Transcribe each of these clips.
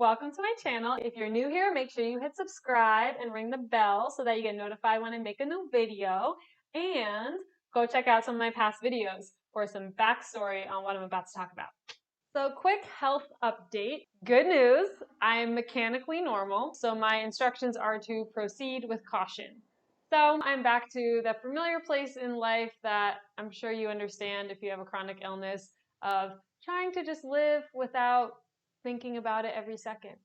welcome to my channel. If you're new here, make sure you hit subscribe and ring the bell so that you get notified when I make a new video. And go check out some of my past videos for some backstory on what I'm about to talk about. So quick health update. Good news, I'm mechanically normal, so my instructions are to proceed with caution. So I'm back to the familiar place in life that I'm sure you understand if you have a chronic illness of trying to just live without thinking about it every second.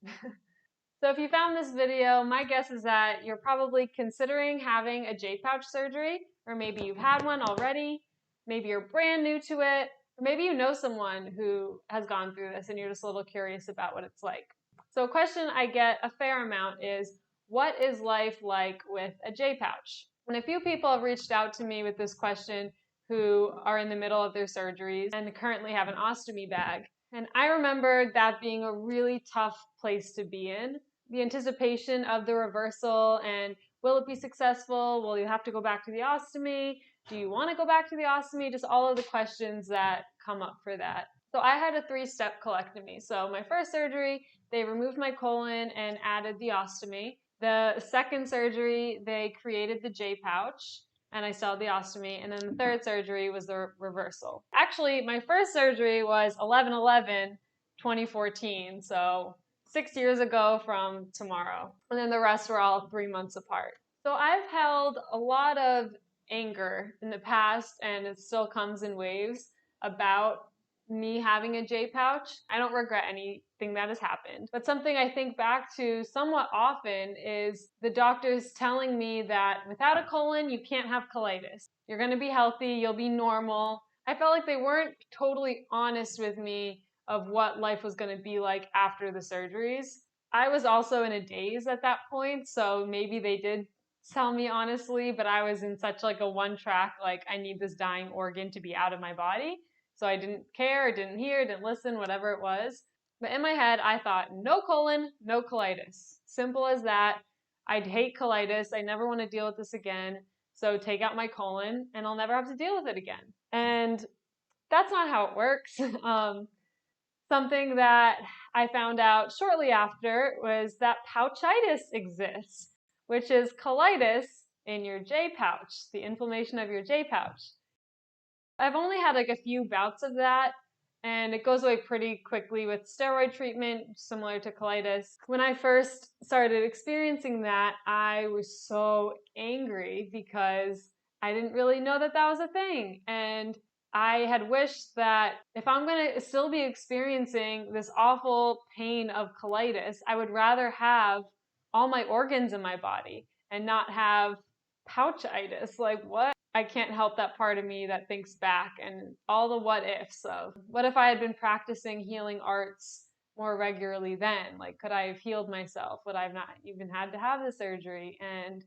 So if you found this video, my guess is that you're probably considering having a J-pouch surgery, or maybe you've had one already, maybe you're brand new to it, or maybe you know someone who has gone through this and you're just a little curious about what it's like. So a question I get a fair amount is, what is life like with a J-pouch? And a few people have reached out to me with this question who are in the middle of their surgeries and currently have an ostomy bag. And I remember that being a really tough place to be in. The anticipation of the reversal and will it be successful? Will you have to go back to the ostomy? Do you want to go back to the ostomy? Just all of the questions that come up for that. So I had a 3-step colectomy. So my first surgery, they removed my colon and added the ostomy. The second surgery, they created the J-pouch and I still had the ostomy. And then the third surgery was the reversal. Actually, my first surgery was 11/11/2014. So 6 years ago from tomorrow. And then the rest were all 3 months apart. So I've held a lot of anger in the past, and it still comes in waves, about me having a J-pouch. I don't regret anything that has happened. But something I think back to somewhat often is the doctors telling me that without a colon, you can't have colitis. You're going to be healthy, you'll be normal. I felt like they weren't totally honest with me of what life was going to be like after the surgeries. I was also in a daze at that point, so maybe they did tell me honestly, but I was in such like a one-track, like I need this dying organ to be out of my body. So I didn't care, didn't hear, didn't listen, whatever it was. But in my head, I thought, no colon, no colitis. Simple as that. I'd hate colitis. I never want to deal with this again. So take out my colon and I'll never have to deal with it again. And that's not how it works. Something that I found out shortly after was that pouchitis exists, which is colitis in your J-pouch, the inflammation of your J-pouch. I've only had like a few bouts of that, and it goes away pretty quickly with steroid treatment, similar to colitis. When I first started experiencing that, I was so angry because I didn't really know that that was a thing. And I had wished that if I'm going to still be experiencing this awful pain of colitis, I would rather have all my organs in my body and not have pouchitis. Like, what? I can't help that part of me that thinks back and all the what ifs of what if I had been practicing healing arts more regularly then? Like, could I have healed myself? Would I have not even had to have the surgery? And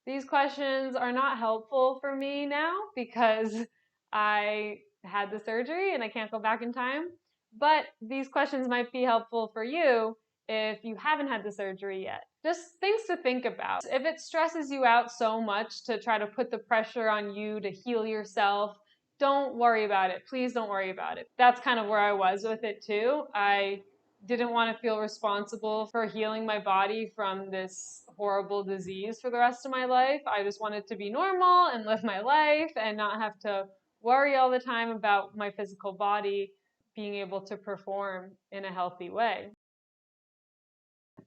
these questions are not helpful for me now because I had the surgery and I can't go back in time. But these questions might be helpful for you if you haven't had the surgery yet. Just things to think about. If it stresses you out so much to try to put the pressure on you to heal yourself, don't worry about it. Please don't worry about it. That's kind of where I was with it too. I didn't want to feel responsible for healing my body from this horrible disease for the rest of my life. I just wanted to be normal and live my life and not have to worry all the time about my physical body being able to perform in a healthy way.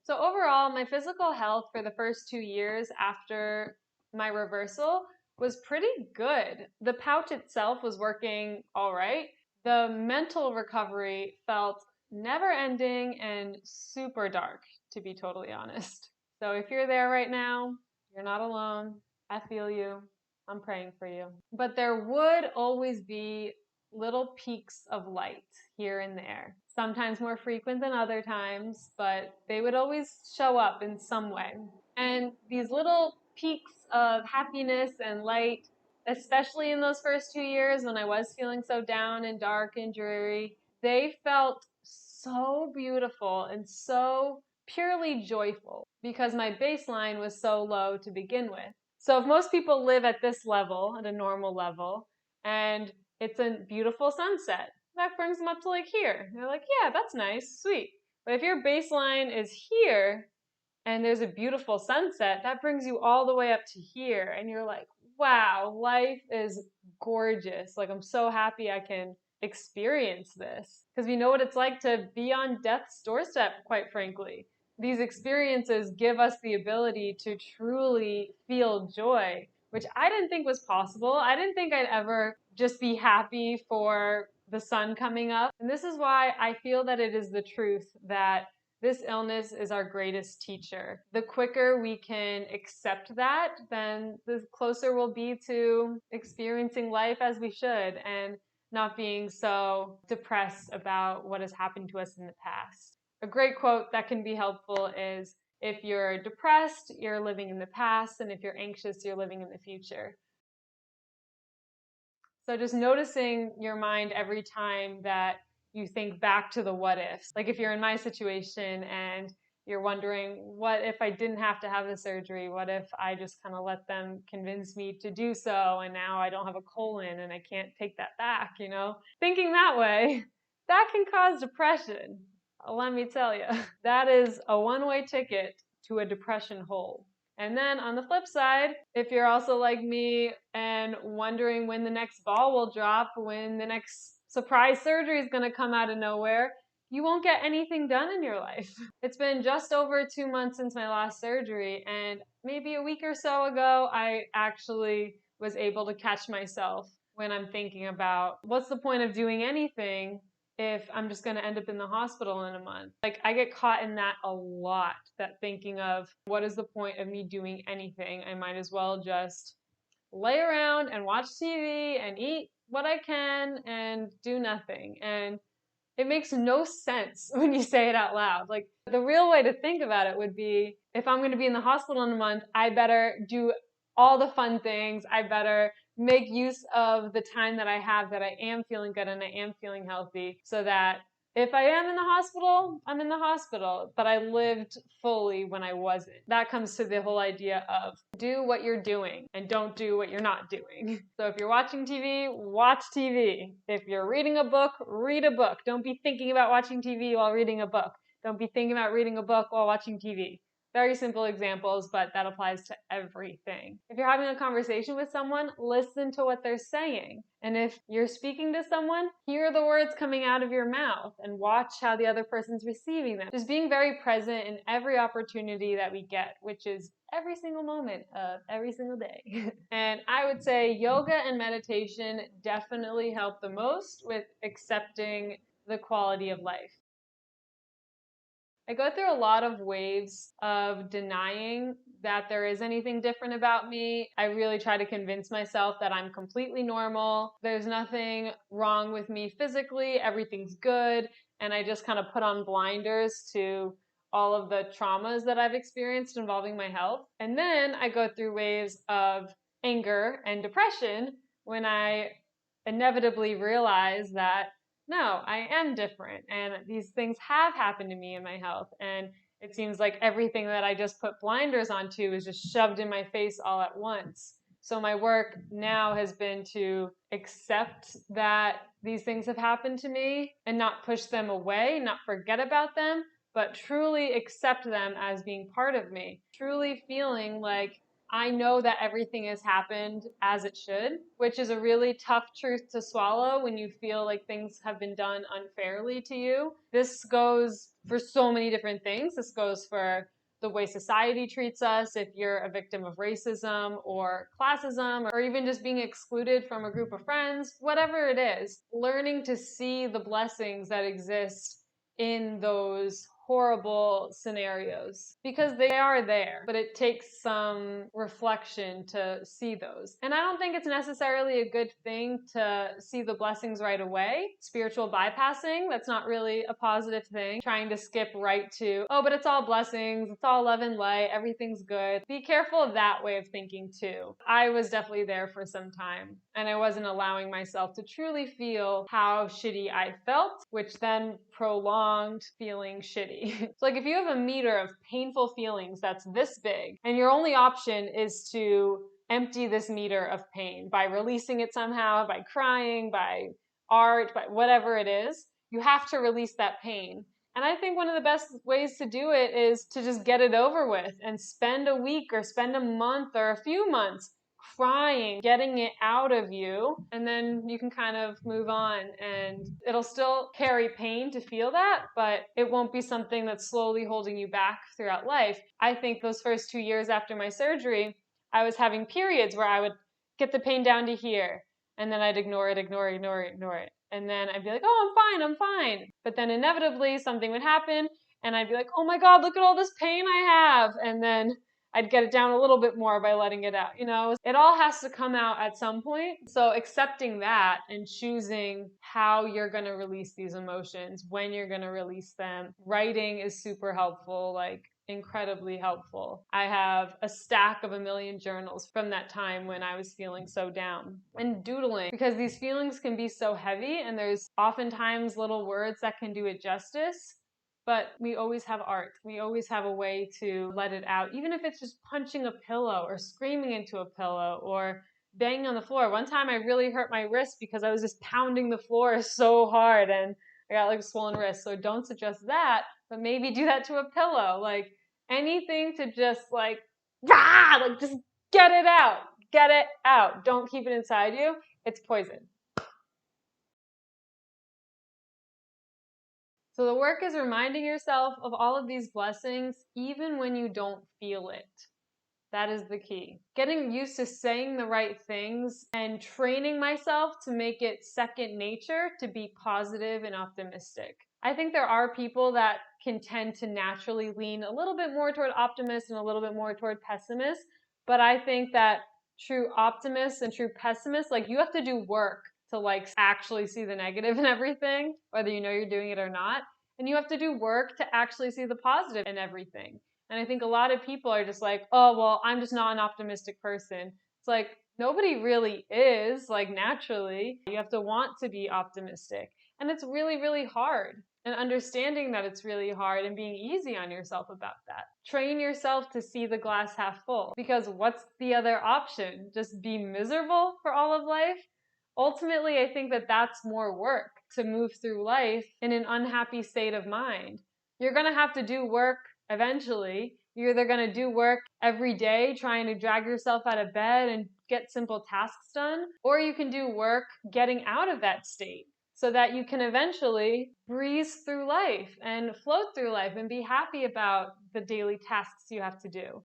So overall, my physical health for the first 2 years after my reversal was pretty good. The pouch itself was working all right. The mental recovery felt never ending and super dark, to be totally honest. So if you're there right now, you're not alone. I feel you. I'm praying for you. But there would always be little peaks of light here and there. Sometimes more frequent than other times, but they would always show up in some way. And these little peaks of happiness and light, especially in those first 2 years when I was feeling so down and dark and dreary, they felt so beautiful and so purely joyful because my baseline was so low to begin with. So if most people live at this level, at a normal level, and it's a beautiful sunset, that brings them up to like here. They're like, yeah, that's nice, sweet. But if your baseline is here and there's a beautiful sunset, that brings you all the way up to here. And you're like, wow, life is gorgeous. Like, I'm so happy I can experience this. Because we know what it's like to be on death's doorstep, quite frankly. These experiences give us the ability to truly feel joy, which I didn't think was possible. I didn't think I'd ever just be happy for the sun coming up. And this is why I feel that it is the truth that this illness is our greatest teacher. The quicker we can accept that, then the closer we'll be to experiencing life as we should and not being so depressed about what has happened to us in the past. A great quote that can be helpful is, if you're depressed, you're living in the past, and if you're anxious, you're living in the future. So just noticing your mind every time that you think back to the what ifs. Like if you're in my situation and you're wondering, what if I didn't have to have the surgery? What if I just kind of let them convince me to do so and now I don't have a colon and I can't take that back, you know? Thinking that way, that can cause depression. Let me tell you, that is a one-way ticket to a depression hole. And then on the flip side, if you're also like me and wondering when the next ball will drop, when the next surprise surgery is going to come out of nowhere, you won't get anything done in your life. It's been just over 2 months since my last surgery, and maybe a week or so ago, I actually was able to catch myself when I'm thinking about what's the point of doing anything if I'm just going to end up in the hospital in a month. Like, I get caught in that a lot, that thinking of what is the point of me doing anything? I might as well just lay around and watch TV and eat what I can and do nothing. And it makes no sense when you say it out loud. Like, the real way to think about it would be, if I'm going to be in the hospital in a month, I better do all the fun things. I better make use of the time that I have, that I am feeling good and I am feeling healthy, so that if I am in the hospital, I'm in the hospital, but I lived fully when I wasn't. That comes to the whole idea of do what you're doing and don't do what you're not doing. So if you're watching TV, watch TV. If you're reading a book, read a book. Don't be thinking about watching TV while reading a book. Don't be thinking about reading a book while watching TV. Very simple examples, but that applies to everything. If you're having a conversation with someone, listen to what they're saying. And if you're speaking to someone, hear the words coming out of your mouth and watch how the other person's receiving them. Just being very present in every opportunity that we get, which is every single moment of every single day. And I would say yoga and meditation definitely help the most with accepting the quality of life. I go through a lot of waves of denying that there is anything different about me. I really try to convince myself that I'm completely normal. There's nothing wrong with me physically. Everything's good. And I just kind of put on blinders to all of the traumas that I've experienced involving my health. And then I go through waves of anger and depression when I inevitably realize that no, I am different, and these things have happened to me in my health, and it seems like everything that I just put blinders onto is just shoved in my face all at once. So my work now has been to accept that these things have happened to me and not push them away, not forget about them, but truly accept them as being part of me. Truly feeling like I know that everything has happened as it should, which is a really tough truth to swallow when you feel like things have been done unfairly to you. This goes for so many different things. This goes for the way society treats us, if you're a victim of racism or classism, or even just being excluded from a group of friends, whatever it is. Learning to see the blessings that exist in those horrible scenarios, because they are there, but it takes some reflection to see those. And I don't think it's necessarily a good thing to see the blessings right away. Spiritual bypassing, that's not really a positive thing. Trying to skip right to, oh, but it's all blessings, it's all love and light, everything's good. Be careful of that way of thinking too. I was definitely there for some time, and I wasn't allowing myself to truly feel how shitty I felt, which then prolonged feeling shitty. So like if you have a meter of painful feelings that's this big, and your only option is to empty this meter of pain by releasing it somehow, by crying, by art, by whatever it is, you have to release that pain. And I think one of the best ways to do it is to just get it over with and spend a week or spend a month or a few months crying, getting it out of you, and then you can kind of move on. And it'll still carry pain to feel that, but it won't be something that's slowly holding you back throughout life. I think those first 2 years after my surgery, I was having periods where I would get the pain down to here, and then I'd ignore it. And then I'd be like, oh, I'm fine. But then inevitably something would happen and I'd be like, oh my God, look at all this pain I have. And then I'd get it down a little bit more by letting it out. You know, it all has to come out at some point. So accepting that and choosing how you're going to release these emotions, when you're going to release them. Writing is super helpful, like incredibly helpful. I have a stack of 1 million journals from that time when I was feeling so down, and doodling, because these feelings can be so heavy and there's oftentimes little words that can do it justice. But we always have art. We always have a way to let it out, even if it's just punching a pillow or screaming into a pillow or banging on the floor. One time I really hurt my wrist because I was just pounding the floor so hard and I got like a swollen wrist. So don't suggest that, but maybe do that to a pillow. Like anything to just like, rah, like just get it out. Get it out. Don't keep it inside you. It's poison. So the work is reminding yourself of all of these blessings, even when you don't feel it. That is the key. Getting used to saying the right things and training myself to make it second nature to be positive and optimistic. I think there are people that can tend to naturally lean a little bit more toward optimist and a little bit more toward pessimist. But I think that true optimists and true pessimists, like you have to do work to like actually see the negative in everything, whether you know you're doing it or not. And you have to do work to actually see the positive in everything. And I think a lot of people are just like, oh, well, I'm just not an optimistic person. It's like, nobody really is, like naturally. You have to want to be optimistic. And it's really, really hard. And understanding that it's really hard and being easy on yourself about that. Train yourself to see the glass half full. Because what's the other option? Just be miserable for all of life? Ultimately, I think that that's more work to move through life in an unhappy state of mind. You're going to have to do work eventually. You're either going to do work every day trying to drag yourself out of bed and get simple tasks done, or you can do work getting out of that state so that you can eventually breeze through life and float through life and be happy about the daily tasks you have to do.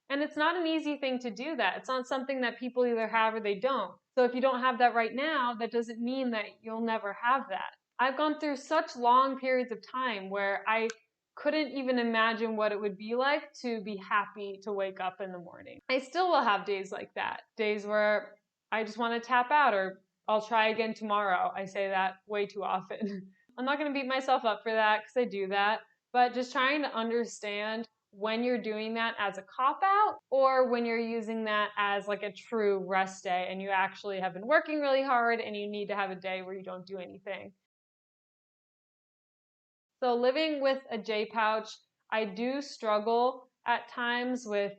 And it's not an easy thing to do that. It's not something that people either have or they don't. So if you don't have that right now, that doesn't mean that you'll never have that. I've gone through such long periods of time where I couldn't even imagine what it would be like to be happy to wake up in the morning. I still will have days like that. Days where I just want to tap out or I'll try again tomorrow. I say that way too often. I'm not going to beat myself up for that because I do that. But just trying to understand when you're doing that as a cop-out or when you're using that as like a true rest day and you actually have been working really hard and you need to have a day where you don't do anything. So living with a J pouch, I do struggle at times with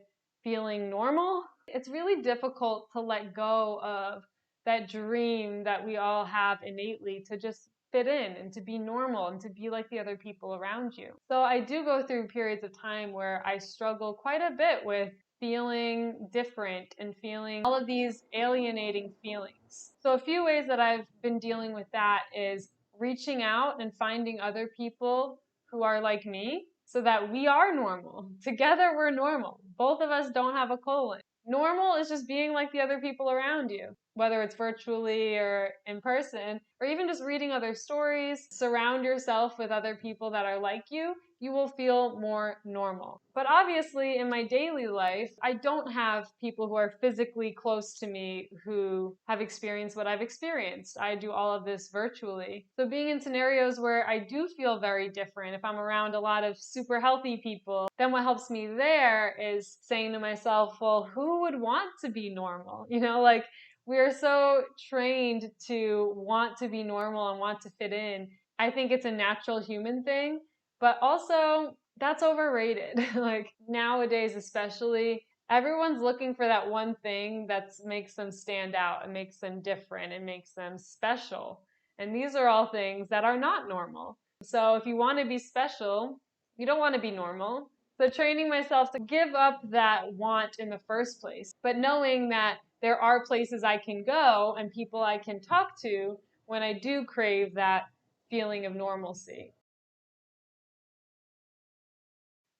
feeling normal. It's really difficult to let go of that dream that we all have innately to just fit in and to be normal and to be like the other people around you. So I do go through periods of time where I struggle quite a bit with feeling different and feeling all of these alienating feelings. So a few ways that I've been dealing with that is reaching out and finding other people who are like me so that we are normal. Together we're normal. Both of us don't have a colon. Normal is just being like the other people around you, whether it's virtually or in person, or even just reading other stories. Surround yourself with other people that are like you will feel more normal. But obviously in my daily life, I don't have people who are physically close to me who have experienced what I've experienced. I do all of this virtually. So being in scenarios where I do feel very different, if I'm around a lot of super healthy people, then what helps me there is saying to myself, well, who would want to be normal? You know, like we are so trained to want to be normal and want to fit in. I think it's a natural human thing. But also, that's overrated. Like nowadays, especially, everyone's looking for that one thing that makes them stand out and makes them different and makes them special. And these are all things that are not normal. So if you want to be special, you don't want to be normal. So training myself to give up that want in the first place, but knowing that there are places I can go and people I can talk to when I do crave that feeling of normalcy.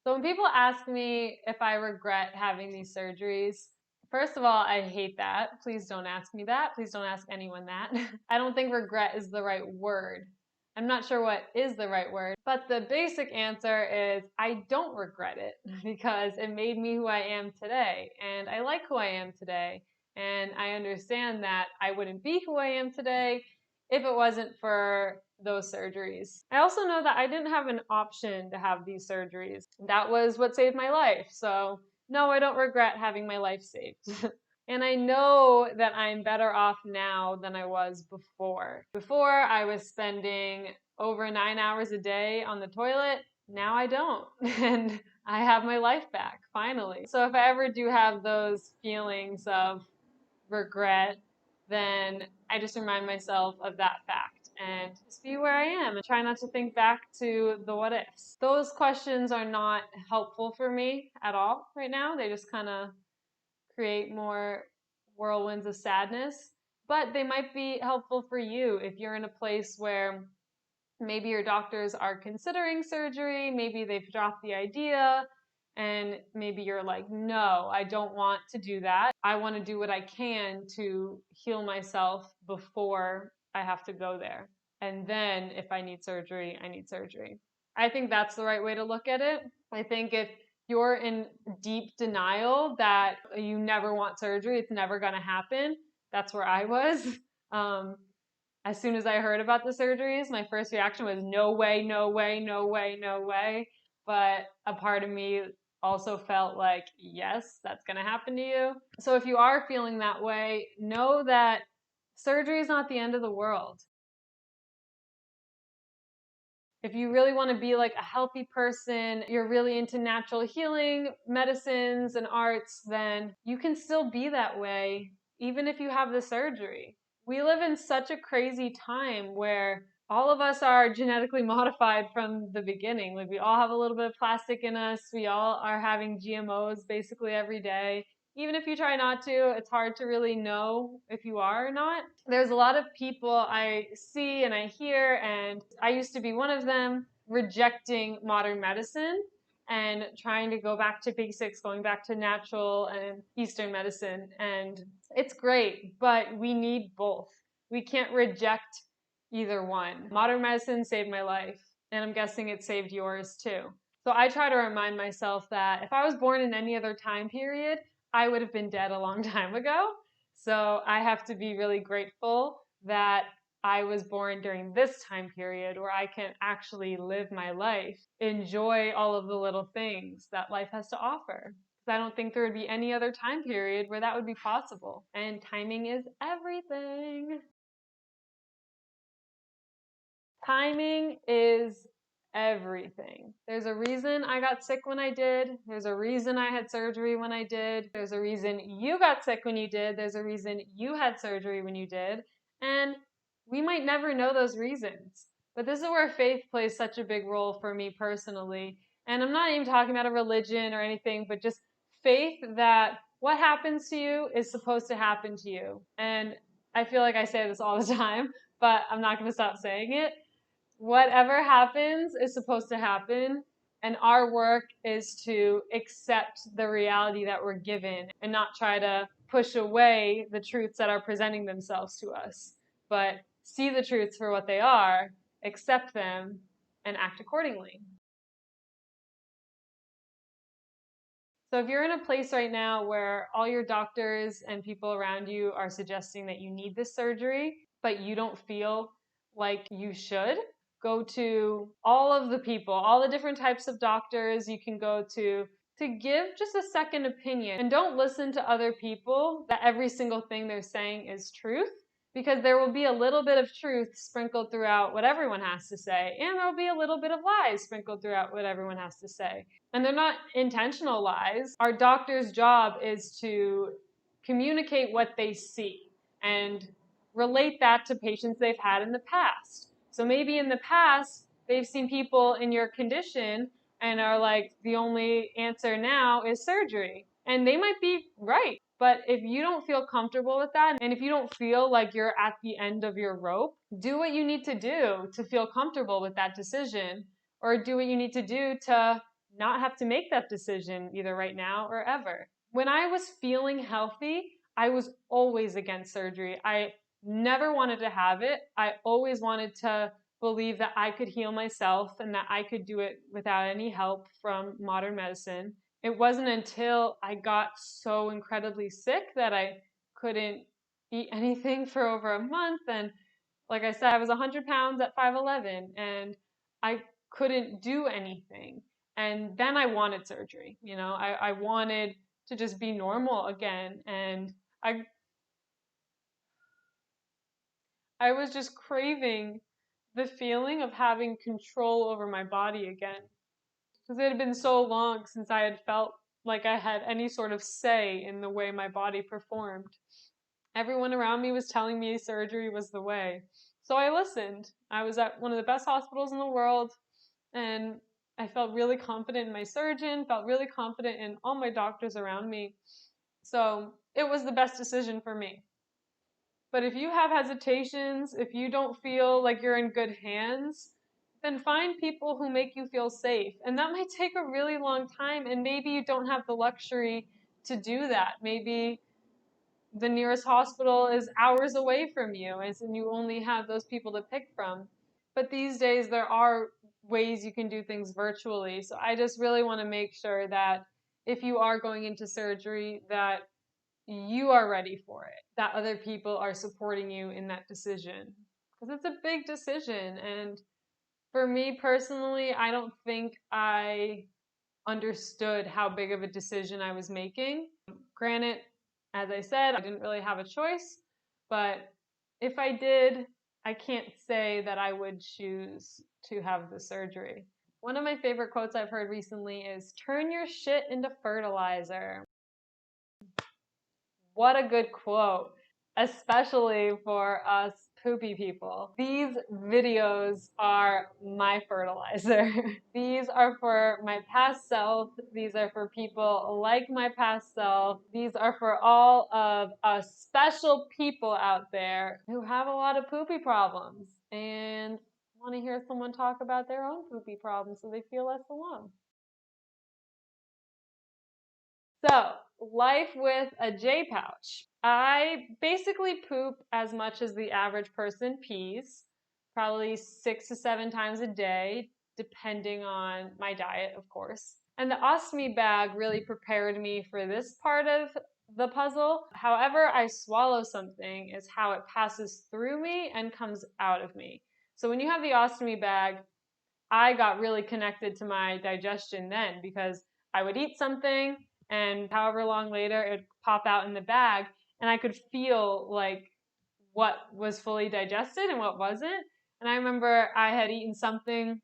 So when people ask me if I regret having these surgeries, first of all, I hate that. Please don't ask me that. Please don't ask anyone that. I don't think regret is the right word. I'm not sure what is the right word, but the basic answer is I don't regret it because it made me who I am today, and I like who I am today, and I understand that I wouldn't be who I am today if it wasn't for those surgeries. I also know that I didn't have an option to have these surgeries. That was what saved my life. So no, I don't regret having my life saved. And I know that I'm better off now than I was before. Before, I was spending over 9 hours a day on the toilet. Now I don't. And I have my life back, finally. So if I ever do have those feelings of regret, then I just remind myself of that fact and just be where I am and try not to think back to the what ifs. Those questions are not helpful for me at all right now. They just kind of create more whirlwinds of sadness, but they might be helpful for you if you're in a place where maybe your doctors are considering surgery, maybe they've dropped the idea, and maybe you're like, no, I don't want to do that. I want to do what I can to heal myself before I have to go there. And then if I need surgery, I need surgery. I think that's the right way to look at it. I think if you're in deep denial that you never want surgery, it's never going to happen, that's where I was. As soon as I heard about the surgeries, my first reaction was no way, no way, no way, no way. But a part of me also felt like, yes, that's going to happen to you. So if you are feeling that way, know that surgery is not the end of the world. If you really want to be like a healthy person, you're really into natural healing, medicines, and arts, then you can still be that way even if you have the surgery. We live in such a crazy time where all of us are genetically modified from the beginning. Like we all have a little bit of plastic in us. We all are having GMOs basically every day. Even if you try not to, it's hard to really know if you are or not. There's a lot of people I see and I hear, and I used to be one of them, rejecting modern medicine and trying to go back to basics, going back to natural and Eastern medicine. And it's great, but we need both. We can't reject either one. Modern medicine saved my life, and I'm guessing it saved yours too. So I try to remind myself that if I was born in any other time period, I would have been dead a long time ago. So I have to be really grateful that I was born during this time period where I can actually live my life, enjoy all of the little things that life has to offer. Because I don't think there would be any other time period where that would be possible. And timing is everything. Timing is everything. There's a reason I got sick when I did. There's a reason I had surgery when I did. There's a reason you got sick when you did. There's a reason you had surgery when you did. And we might never know those reasons. But this is where faith plays such a big role for me personally. And I'm not even talking about a religion or anything, but just faith that what happens to you is supposed to happen to you. And I feel like I say this all the time, but I'm not going to stop saying it. Whatever happens is supposed to happen, and our work is to accept the reality that we're given and not try to push away the truths that are presenting themselves to us, but see the truths for what they are, accept them, and act accordingly. So if you're in a place right now where all your doctors and people around you are suggesting that you need this surgery, but you don't feel like you should, go to all of the people, all the different types of doctors you can go to give just a second opinion. And don't listen to other people that every single thing they're saying is truth, because there will be a little bit of truth sprinkled throughout what everyone has to say, and there will be a little bit of lies sprinkled throughout what everyone has to say. And they're not intentional lies. Our doctor's job is to communicate what they see. And relate that to patients they've had in the past. So maybe in the past, they've seen people in your condition and are like, the only answer now is surgery. And they might be right. But if you don't feel comfortable with that, and if you don't feel like you're at the end of your rope, do what you need to do to feel comfortable with that decision, or do what you need to do to not have to make that decision either right now or ever. When I was feeling healthy, I was always against surgery. I never wanted to have it. I always wanted to believe that I could heal myself and that I could do it without any help from modern medicine. It wasn't until I got so incredibly sick that I couldn't eat anything for over a month. And like I said, I was 100 pounds at 5'11", and I couldn't do anything. And then I wanted surgery. I wanted to just be normal again. And I was just craving the feeling of having control over my body again. Because it had been so long since I had felt like I had any sort of say in the way my body performed. Everyone around me was telling me surgery was the way. So I listened. I was at one of the best hospitals in the world, and I felt really confident in my surgeon, felt really confident in all my doctors around me. So it was the best decision for me. But if you have hesitations, if you don't feel like you're in good hands, then find people who make you feel safe. And that might take a really long time, and maybe you don't have the luxury to do that. Maybe the nearest hospital is hours away from you, and you only have those people to pick from. But these days, there are ways you can do things virtually. So I just really want to make sure that if you are going into surgery, that you are ready for it, that other people are supporting you in that decision. Because it's a big decision. And for me personally, I don't think I understood how big of a decision I was making. Granted, as I said, I didn't really have a choice, but if I did, I can't say that I would choose to have the surgery. One of my favorite quotes I've heard recently is, "Turn your shit into fertilizer." What a good quote, especially for us poopy people. These videos are my fertilizer. These are for my past self. These are for people like my past self. These are for all of us special people out there who have a lot of poopy problems and want to hear someone talk about their own poopy problems so they feel less alone. So, life with a J pouch. I basically poop as much as the average person pees, probably 6 to 7 times a day, depending on my diet, of course. And the ostomy bag really prepared me for this part of the puzzle. However I swallow something is how it passes through me and comes out of me. So when you have the ostomy bag, I got really connected to my digestion then, because I would eat something and however long later it would pop out in the bag, and I could feel like what was fully digested and what wasn't. And I remember I had eaten something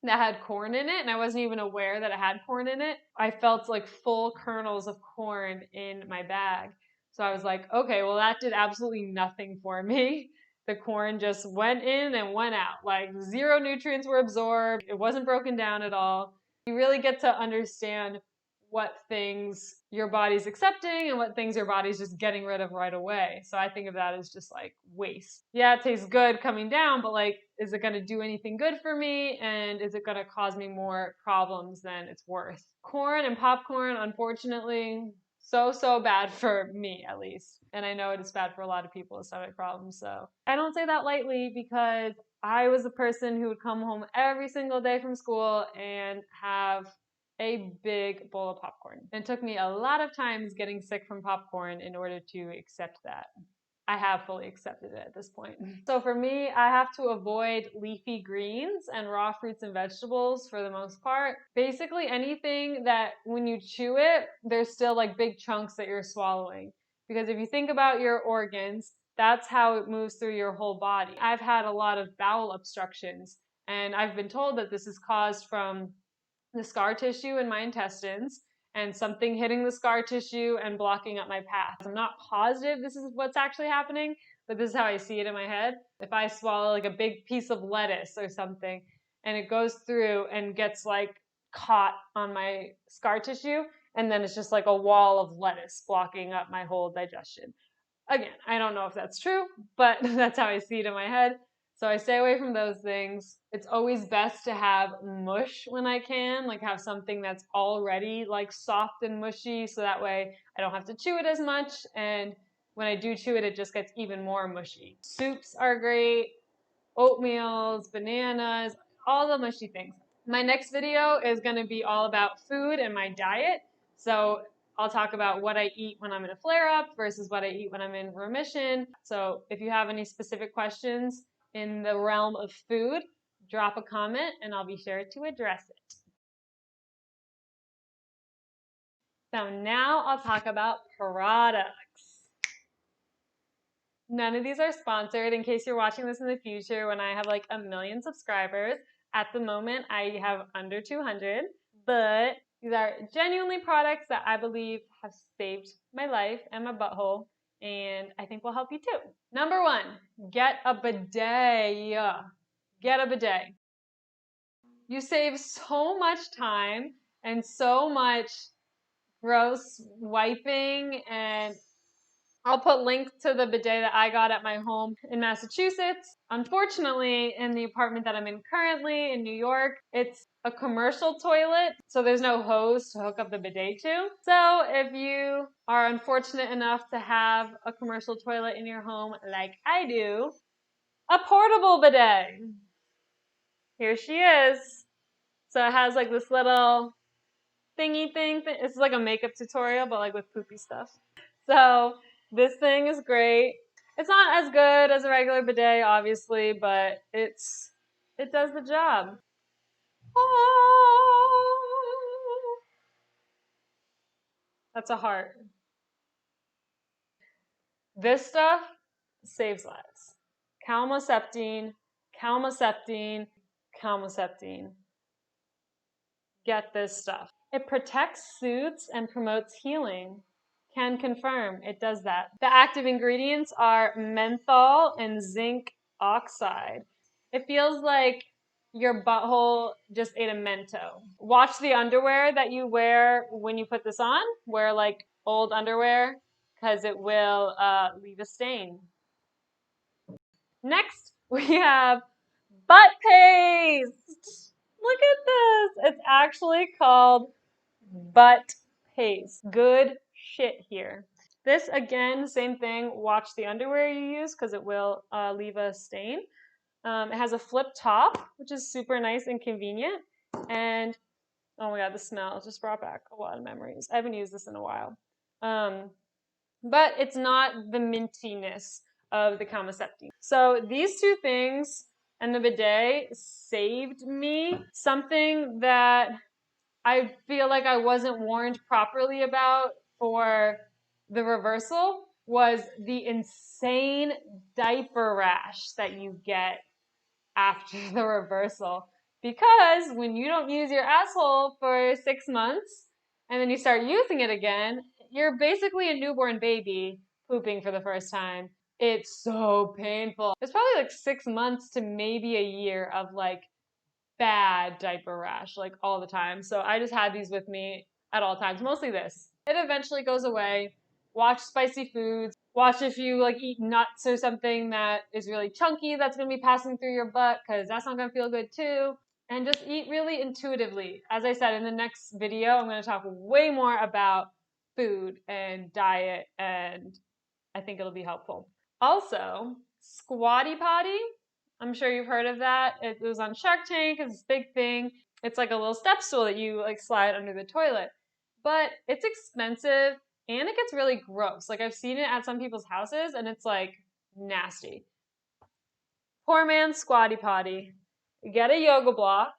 that had corn in it, and I wasn't even aware that it had corn in it. I felt like full kernels of corn in my bag. So I was like, okay, well, that did absolutely nothing for me. The corn just went in and went out. Like, zero nutrients were absorbed. It wasn't broken down at all. You really get to understand what things your body's accepting and what things your body's just getting rid of right away. So I think of that as just like waste. Yeah, it tastes good coming down, but like, is it going to do anything good for me? And is it going to cause me more problems than it's worth? Corn and popcorn, unfortunately, so bad for me, at least. And I know it is bad for a lot of people with stomach problems. So I don't say that lightly, because I was the person who would come home every single day from school and have a big bowl of popcorn. It took me a lot of times getting sick from popcorn in order to accept that. I have fully accepted it at this point. So for me, I have to avoid leafy greens and raw fruits and vegetables for the most part. Basically anything that when you chew it, there's still like big chunks that you're swallowing. Because if you think about your organs, that's how it moves through your whole body. I've had a lot of bowel obstructions, and I've been told that this is caused from the scar tissue in my intestines and something hitting the scar tissue and blocking up my path. I'm not positive this is what's actually happening, but this is how I see it in my head. If I swallow like a big piece of lettuce or something and it goes through and gets like caught on my scar tissue, and then it's just like a wall of lettuce blocking up my whole digestion. Again, I don't know if that's true, but that's how I see it in my head. So I stay away from those things. It's always best to have mush when I can, like have something that's already like soft and mushy, so that way I don't have to chew it as much, and when I do chew it, it just gets even more mushy. Soups are great, oatmeals, bananas, all the mushy things. My next video is going to be all about food and my diet. So I'll talk about what I eat when I'm in a flare-up versus what I eat when I'm in remission. So if you have any specific questions in the realm of food, drop a comment and I'll be sure to address it. So now I'll talk about products. None of these are sponsored in case you're watching this in the future when I have like 1 million subscribers. At the moment, I have under 200, but these are genuinely products that I believe have saved my life and my butthole, and I think will help you too. Number 1, get a bidet. Get a bidet. You save so much time and so much gross wiping, and I'll put links to the bidet that I got at my home in Massachusetts. Unfortunately, in the apartment that I'm in currently in New York, it's a commercial toilet, so there's no hose to hook up the bidet to. So if you are unfortunate enough to have a commercial toilet in your home like I do, a portable bidet. Here she is. So it has like this little thingy thing. It's like a makeup tutorial, but like with poopy stuff. So this thing is great. It's not as good as a regular bidet, obviously, but it does the job. Oh, that's a heart. This stuff saves lives. Calmoseptine, calmoseptine, calmoseptine. Get this stuff. It protects, soothes, and promotes healing. Can confirm it does that. The active ingredients are menthol and zinc oxide. It feels like your butthole just ate a Mento. Watch the underwear that you wear when you put this on. Wear like old underwear because it will leave a stain. Next, we have butt paste. Look at this. It's actually called butt paste. Good shit here. This, again, same thing. Watch the underwear you use because it will leave a stain. It has a flip top, which is super nice and convenient. And, oh my god, the smell just brought back a lot of memories. I haven't used this in a while. But it's not the mintiness of the calmoseptine. So these two things and the bidet saved me something that I feel like I wasn't warned properly about for the reversal was the insane diaper rash that you get after the reversal. Because when you don't use your asshole for 6 months and then you start using it again, you're basically a newborn baby pooping for the first time. It's so painful. It's probably like 6 months to maybe a year of like bad diaper rash, like all the time. So I just had these with me at all times, mostly this. It eventually goes away. Watch spicy foods. Watch if you like eat nuts or something that is really chunky that's going to be passing through your butt because that's not going to feel good too. And just eat really intuitively. As I said, in the next video, I'm going to talk way more about food and diet, and I think it'll be helpful. Also, squatty potty. I'm sure you've heard of that. It was on Shark Tank. It's this big thing. It's like a little step stool that you like slide under the toilet. But it's expensive and it gets really gross. Like I've seen it at some people's houses and it's like nasty. Poor man's squatty potty. Get a yoga block.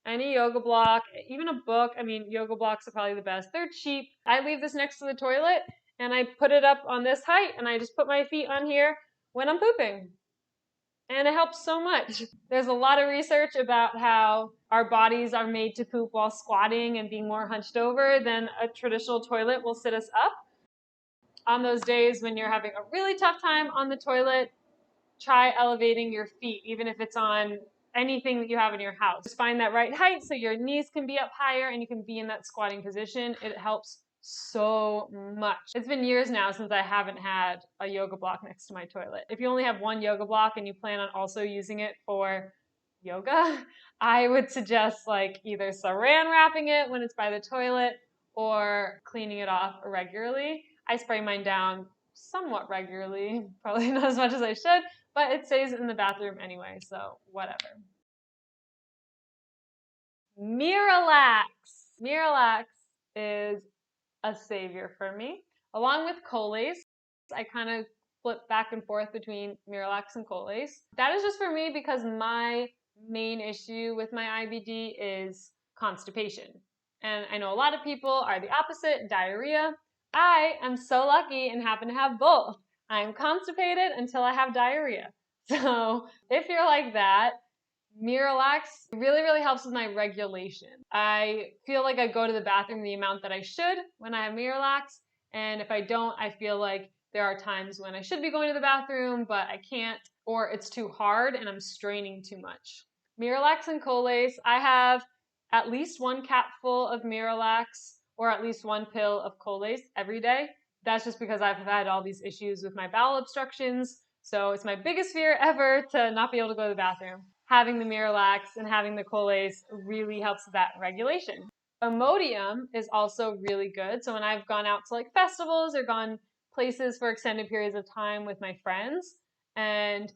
Any yoga block, even a book. I mean, yoga blocks are probably the best. They're cheap. I leave this next to the toilet and I put it up on this height and I just put my feet on here when I'm pooping. And it helps so much. There's a lot of research about how our bodies are made to poop while squatting and being more hunched over than a traditional toilet will sit us up. On those days when you're having a really tough time on the toilet, try elevating your feet, even if it's on anything that you have in your house. Just find that right height so your knees can be up higher and you can be in that squatting position. It helps so much. It's been years now since I haven't had a yoga block next to my toilet. If you only have one yoga block and you plan on also using it for yoga, I would suggest like either saran wrapping it when it's by the toilet or cleaning it off regularly. I spray mine down somewhat regularly, probably not as much as I should, but it stays in the bathroom anyway, so whatever. Miralax. Miralax is a savior for me. Along with Colitis, I kind of flip back and forth between Miralax and Colitis. That is just for me because my main issue with my IBD is constipation. And I know a lot of people are the opposite, diarrhea. I am so lucky and happen to have both. I'm constipated until I have diarrhea. So if you're like that, Miralax really, really helps with my regulation. I feel like I go to the bathroom the amount that I should when I have Miralax, and if I don't, I feel like there are times when I should be going to the bathroom, but I can't, or it's too hard and I'm straining too much. Miralax and Colitis, I have at least one capful of Miralax or at least one pill of Colitis every day. That's just because I've had all these issues with my bowel obstructions, so it's my biggest fear ever to not be able to go to the bathroom. Having the Miralax and having the Colitis really helps with that regulation. Imodium is also really good. So when I've gone out to like festivals or gone places for extended periods of time with my friends, and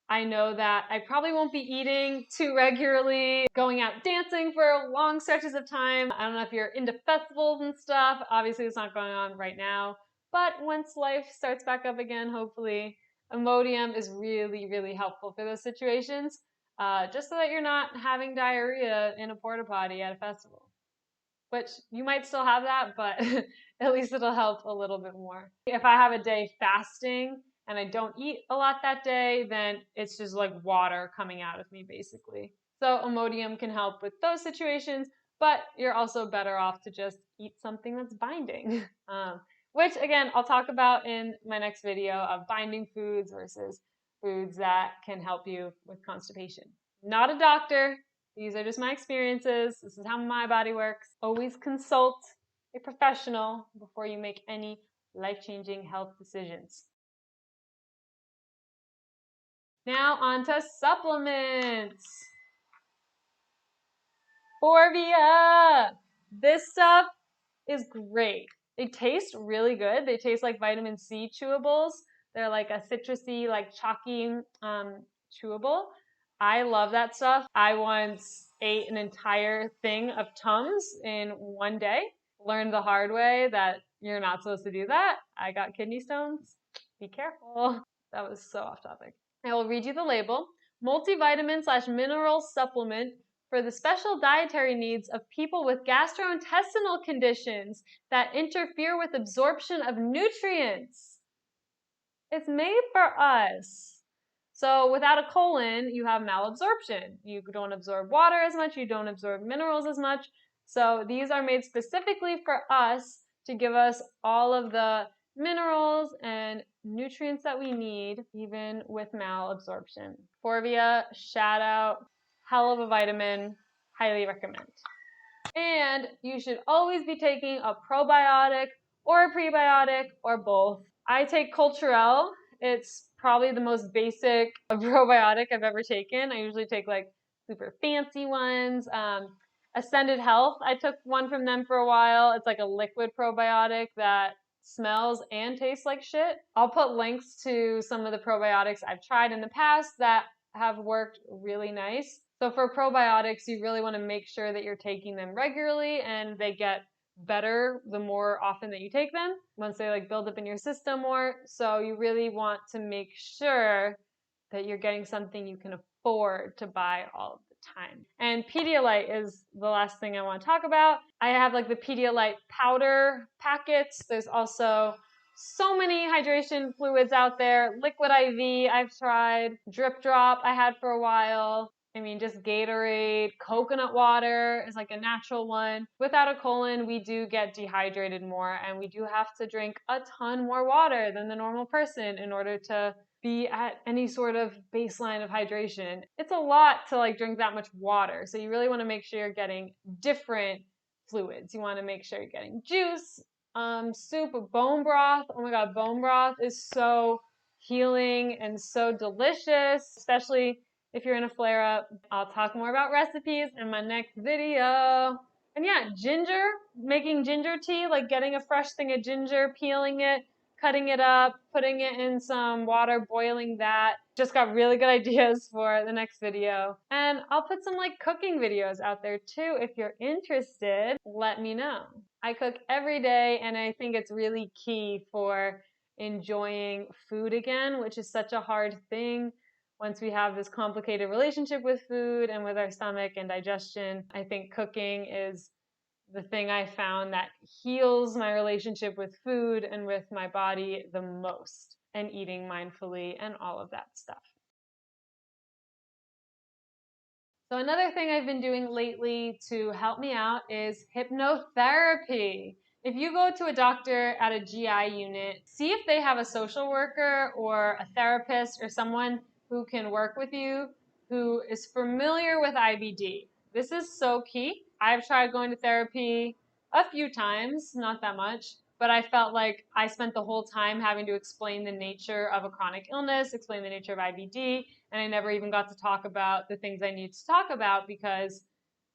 I know that I probably won't be eating too regularly, going out dancing for long stretches of time. I don't know if you're into festivals and stuff. Obviously, it's not going on right now. But once life starts back up again, hopefully, Imodium is really, really helpful for those situations. Just so that you're not having diarrhea in a porta potty at a festival. Which you might still have that, but at least it'll help a little bit more. If I have a day fasting and I don't eat a lot that day, then it's just like water coming out of me basically. So Imodium can help with those situations, but you're also better off to just eat something that's binding. Which again, I'll talk about in my next video of binding foods versus foods that can help you with constipation. Not a doctor. These are just my experiences. This is how my body works. Always consult a professional before you make any life-changing health decisions. Now on to supplements. Forvia. This stuff is great. They taste really good. They taste like vitamin C chewables. They're like a citrusy, like chalky chewable. I love that stuff. I once ate an entire thing of Tums in one day. Learned the hard way that you're not supposed to do that. I got kidney stones. Be careful. That was so off topic. I will read you the label. Multivitamin/mineral supplement for the special dietary needs of people with gastrointestinal conditions that interfere with absorption of nutrients. It's made for us. So without a colon, you have malabsorption. You don't absorb water as much, you don't absorb minerals as much. So these are made specifically for us to give us all of the minerals and nutrients that we need, even with malabsorption. Forvia, shout out, hell of a vitamin, highly recommend. And you should always be taking a probiotic or a prebiotic or both. I take Culturelle. It's probably the most basic probiotic I've ever taken. I usually take like super fancy ones. Ascended Health, I took one from them for a while. It's like a liquid probiotic that smells and tastes like shit. I'll put links to some of the probiotics I've tried in the past that have worked really nice. So for probiotics, you really want to make sure that you're taking them regularly and they get better the more often that you take them once they like build up in your system more. So you really want to make sure that you're getting something you can afford to buy all of the time. And Pedialyte is the last thing I want to talk about. I have like the Pedialyte powder packets. There's also so many hydration fluids out there. Liquid IV I've tried. Drip Drop I had for a while. I mean, just Gatorade, coconut water is like a natural one. Without a colon, we do get dehydrated more, and we do have to drink a ton more water than the normal person in order to be at any sort of baseline of hydration. It's a lot to like drink that much water. So you really want to make sure you're getting different fluids. You want to make sure you're getting juice, soup, bone broth. Oh my God, bone broth is so healing and so delicious, especially if you're in a flare up. I'll talk more about recipes in my next video. And yeah, ginger, making ginger tea, like getting a fresh thing of ginger, peeling it, cutting it up, putting it in some water, boiling that. Just got really good ideas for the next video. And I'll put some like cooking videos out there too. If you're interested, let me know. I cook every day, and I think it's really key for enjoying food again, which is such a hard thing. Once we have this complicated relationship with food and with our stomach and digestion, I think cooking is the thing I found that heals my relationship with food and with my body the most, and eating mindfully and all of that stuff. So another thing I've been doing lately to help me out is hypnotherapy. If you go to a doctor at a GI unit, see if they have a social worker or a therapist or someone who can work with you who is familiar with IBD. This is so key. I've tried going to therapy a few times, not that much, but I felt like I spent the whole time having to explain the nature of a chronic illness, explain the nature of IBD, and I never even got to talk about the things I need to talk about because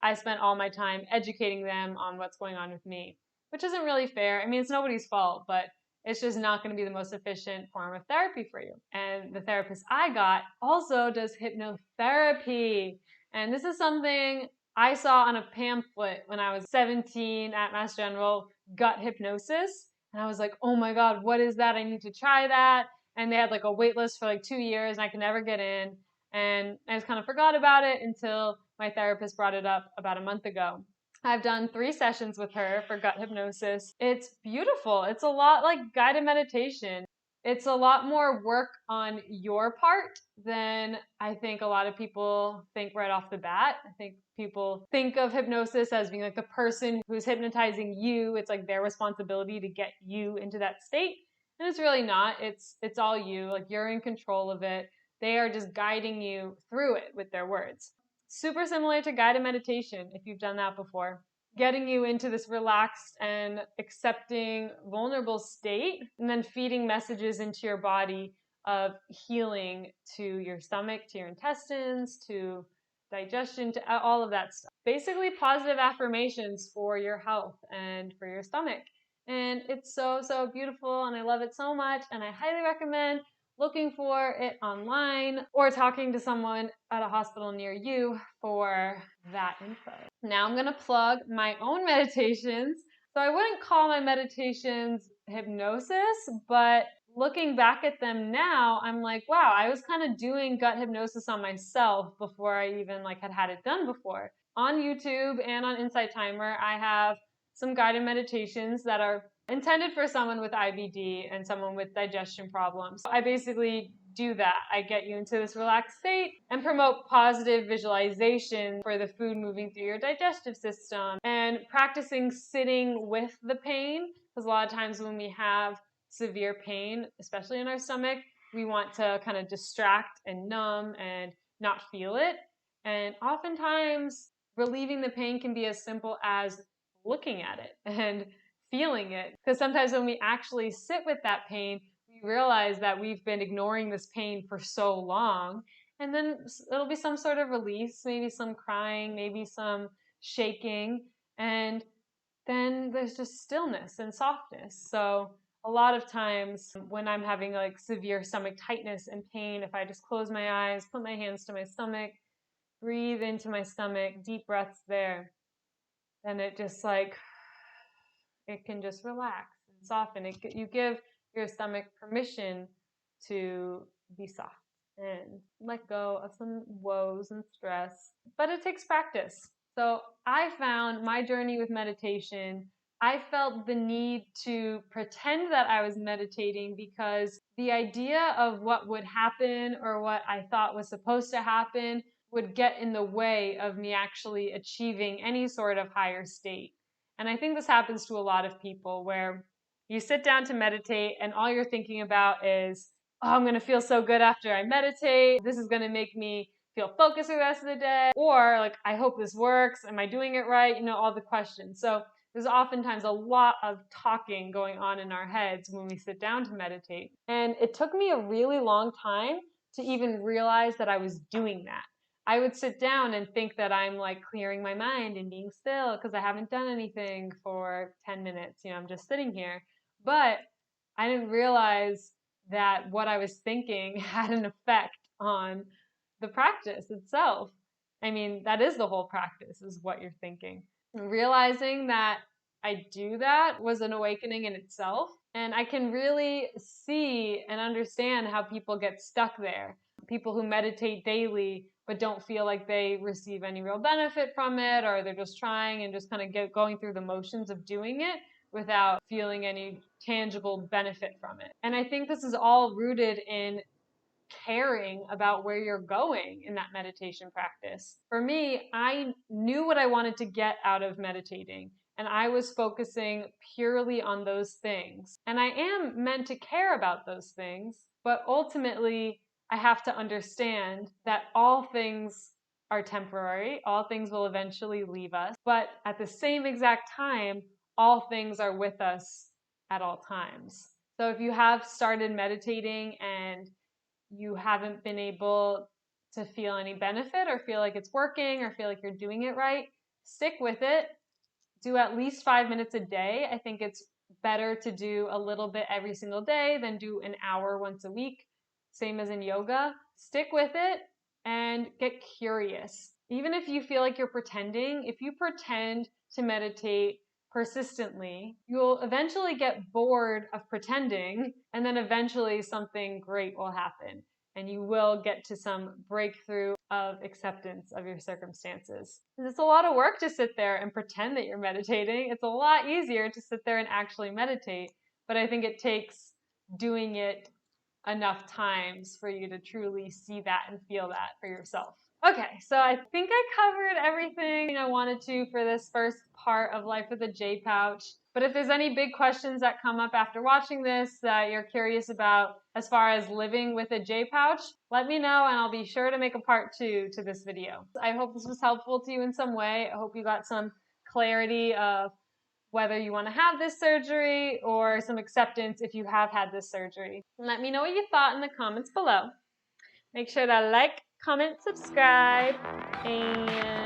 I spent all my time educating them on what's going on with me, which isn't really fair. I mean, it's nobody's fault, but it's just not going to be the most efficient form of therapy for you. And the therapist I got also does hypnotherapy. And this is something I saw on a pamphlet when I was 17 at Mass General, gut hypnosis. And I was like, oh my God, what is that? I need to try that. And they had like a wait list for like 2 years and I could never get in. And I just kind of forgot about it until my therapist brought it up about a month ago. I've done 3 sessions with her for gut hypnosis. It's beautiful. It's a lot like guided meditation. It's a lot more work on your part than I think a lot of people think right off the bat. I think people think of hypnosis as being like the person who's hypnotizing you. It's like their responsibility to get you into that state. And it's really not. It's all you. Like you're in control of it. They are just guiding you through it with their words. Super similar to guided meditation, if you've done that before. Getting you into this relaxed and accepting, vulnerable state, and then feeding messages into your body of healing to your stomach, to your intestines, to digestion, to all of that stuff. Basically, positive affirmations for your health and for your stomach. And it's so, so beautiful, and I love it so much, and I highly recommend looking for it online or talking to someone at a hospital near you for that info. Now I'm going to plug my own meditations. So I wouldn't call my meditations hypnosis, but looking back at them now, I'm like, wow, I was kind of doing gut hypnosis on myself before I even had it done before. On YouTube and on Insight Timer, I have some guided meditations that are intended for someone with IBD and someone with digestion problems. I basically do that. I get you into this relaxed state and promote positive visualization for the food moving through your digestive system and practicing sitting with the pain, because a lot of times when we have severe pain, especially in our stomach, we want to kind of distract and numb and not feel it. And oftentimes relieving the pain can be as simple as looking at it and feeling it. Because sometimes when we actually sit with that pain, we realize that we've been ignoring this pain for so long. And then it'll be some sort of release, maybe some crying, maybe some shaking. And then there's just stillness and softness. So a lot of times when I'm having severe stomach tightness and pain, if I just close my eyes, put my hands to my stomach, breathe into my stomach, deep breaths there, then it just it can just relax and soften. You give your stomach permission to be soft and let go of some woes and stress. But it takes practice. So I found my journey with meditation, I felt the need to pretend that I was meditating because the idea of what would happen or what I thought was supposed to happen would get in the way of me actually achieving any sort of higher state. And I think this happens to a lot of people where you sit down to meditate and all you're thinking about is, oh, I'm going to feel so good after I meditate. This is going to make me feel focused the rest of the day. Or like, I hope this works. Am I doing it right? You know, all the questions. So there's oftentimes a lot of talking going on in our heads when we sit down to meditate. And it took me a really long time to even realize that I was doing that. I would sit down and think that I'm like clearing my mind and being still because I haven't done anything for 10 minutes. You know, I'm just sitting here. But I didn't realize that what I was thinking had an effect on the practice itself. I mean, that is the whole practice, is what you're thinking. Realizing that I do that was an awakening in itself. And I can really see and understand how people get stuck there. People who meditate daily but don't feel like they receive any real benefit from it, or they're just trying and just kind of going through the motions of doing it without feeling any tangible benefit from it. And I think this is all rooted in caring about where you're going in that meditation practice. For me, I knew what I wanted to get out of meditating, and I was focusing purely on those things. And I am meant to care about those things, but ultimately, I have to understand that all things are temporary, all things will eventually leave us, but at the same exact time, all things are with us at all times. So if you have started meditating and you haven't been able to feel any benefit or feel like it's working or feel like you're doing it right, stick with it. Do at least 5 minutes a day. I think it's better to do a little bit every single day than do an hour once a week, same as in yoga. Stick with it and get curious. Even if you feel like you're pretending, if you pretend to meditate persistently, you'll eventually get bored of pretending, and then eventually something great will happen and you will get to some breakthrough of acceptance of your circumstances. It's a lot of work to sit there and pretend that you're meditating. It's a lot easier to sit there and actually meditate, but I think it takes doing it enough times for you to truly see that and feel that for yourself. Okay, so I think I covered everything I wanted to for this first part of Life with a J Pouch. But if there's any big questions that come up after watching this that you're curious about as far as living with a J Pouch, let me know and I'll be sure to make a part 2 to this video. I hope this was helpful to you in some way. I hope you got some clarity of whether you want to have this surgery or some acceptance if you have had this surgery. Let me know what you thought in the comments below. Make sure to like, comment, subscribe, and